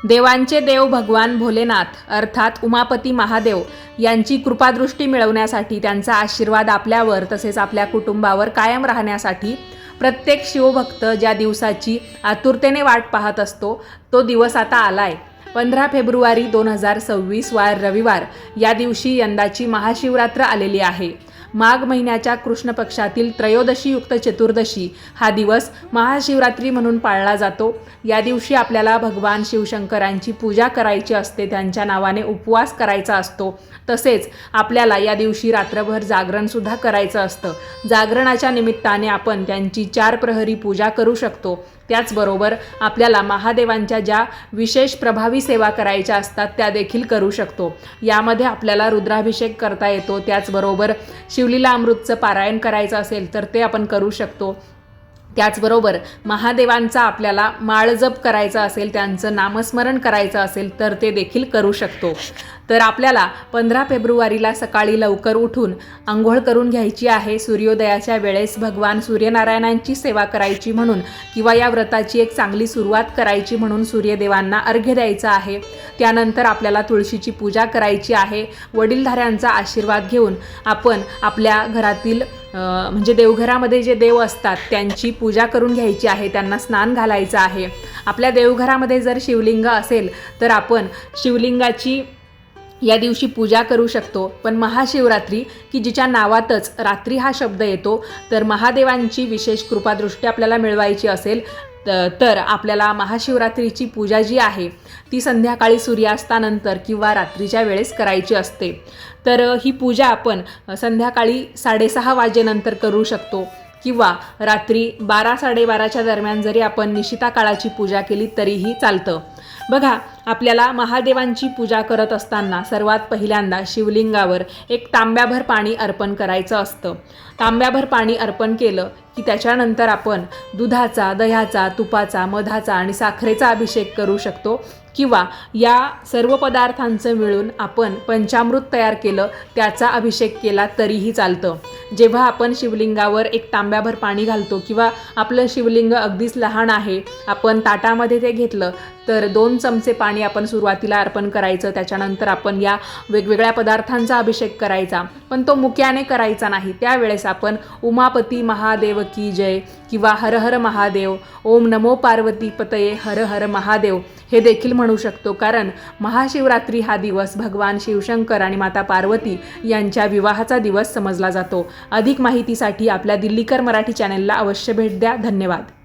देवांचे देव भगवान भोलेनाथ अर्थात उमापती महादेव यांची कृपादृष्टी मिळवण्यासाठी, त्यांचा आशीर्वाद आपल्यावर तसेच आपल्या कुटुंबावर कायम राहण्यासाठी प्रत्येक शिवभक्त ज्या दिवसाची आतुरतेने वाट पाहत असतो तो दिवस आता आलाय। 15 फेब्रुवारी 2026 वार रविवार या दिवशी यंदाची महाशिवरात्र आलेली आहे। माघ महिन्याच्या कृष्ण पक्षातील त्रयोदशी युक्त चतुर्दशी हा दिवस महाशिवरात्री म्हणून पाळला जातो। या दिवशी आपल्याला भगवान शिवशंकरांची पूजा करायची असते, त्यांच्या नावाने उपवास करायचा असतो। तसेच आपल्याला या दिवशी रात्रभर जागरणसुद्धा करायचं असतं। जागरणाच्या निमित्ताने आपण त्यांची 4 प्रहरी पूजा करू शकतो। त्याचबरोबर आपल्याला महादेवांच्या ज्या विशेष प्रभावी सेवा करायच्या असतात त्या देखील करू शकतो। यामध्ये आपल्याला रुद्राभिषेक करता येतो, त्याचबरोबर शिवलीला अमृतचं पारायण करायचं असेल तर ते आपण करू शकतो। त्याचबरोबर महादेवांचा आपल्याला माळजप करायचा असेल, त्यांचं नामस्मरण करायचं असेल तर ते देखील करू शकतो। तर आपल्याला 15 फेब्रुवारीला सकाळी लवकर उठून अंघोळ करून घ्यायची आहे। सूर्योदयाच्या वेळेस भगवान सूर्यनारायणांची सेवा करायची म्हणून किंवा या व्रताची एक चांगली सुरुवात करायची म्हणून सूर्यदेवांना अर्घ्य द्यायचा आहे। त्यानंतर आपल्याला तुळशीची पूजा करायची आहे। वडीलधाऱ्यांचा आशीर्वाद घेऊन आपण आपल्या घरातील म्हणजे देवघरामध्ये जे देव असतात त्यांची पूजा करून घ्यायची आहे, त्यांना स्नान घालायचं आहे। आपल्या देवघरामध्ये जर शिवलिंग असेल तर आपण शिवलिंगाची या दिवशी पूजा करू शकतो। पण महाशिवरात्री की जिच्या नावातच रात्री हा शब्द येतो, तर महादेवांची विशेष कृपादृष्टी आपल्याला मिळवायची असेल तर आपल्याला महाशिवरात्रीची पूजा जी आहे ती संध्याकाळी सूर्यास्तानंतर किंवा रात्रीच्या वेळेस करायची असते। तर ही पूजा आपण संध्याकाळी 6:30 वाजेनंतर करू शकतो किंवा रात्री 12-12:30च्या दरम्यान जरी आपण निशिता काळाची पूजा केली तरीही चालतं। बघा, आपल्याला महादेवांची पूजा करत असताना सर्वात पहिल्यांदा शिवलिंगावर एक तांब्याभर पाणी अर्पण करायचं असतं। तांब्याभर पाणी अर्पण केलं की त्याच्यानंतर आपण दुधाचा, दह्याचा, तुपाचा, मधाचा आणि साखरेचा अभिषेक करू शकतो किंवा या सर्व पदार्थांचं मिळून आपण पंचामृत तयार केलं त्याचा अभिषेक केला तरीही चालतं। जेव्हा आपण शिवलिंगावर एक तांब्याभर पाणी घालतो किंवा आपलं शिवलिंग अगदीच लहान आहे, आपण ताटामध्ये ते घेतलं तर 2 चमचे पाणी आपण सुरुवातीला अर्पण करायचं। त्याच्यानंतर आपण या वेगवेगळ्या पदार्थांचा अभिषेक करायचा, पण तो मुक्याने करायचा नाही। त्यावेळेस आपण उमापती महादेव की जय किंवा हर हर महादेव, ओम नमो पार्वती पतये हर हर महादेव हे देखील म्हणू शकतो। कारण महाशिवरात्री हा दिवस भगवान शिवशंकर आणि माता पार्वती यांच्या विवाहाचा दिवस समजला जातो। अधिक माहितीसाठी आपल्या दिल्लीकर मराठी चॅनलला अवश्य भेट द्या। धन्यवाद।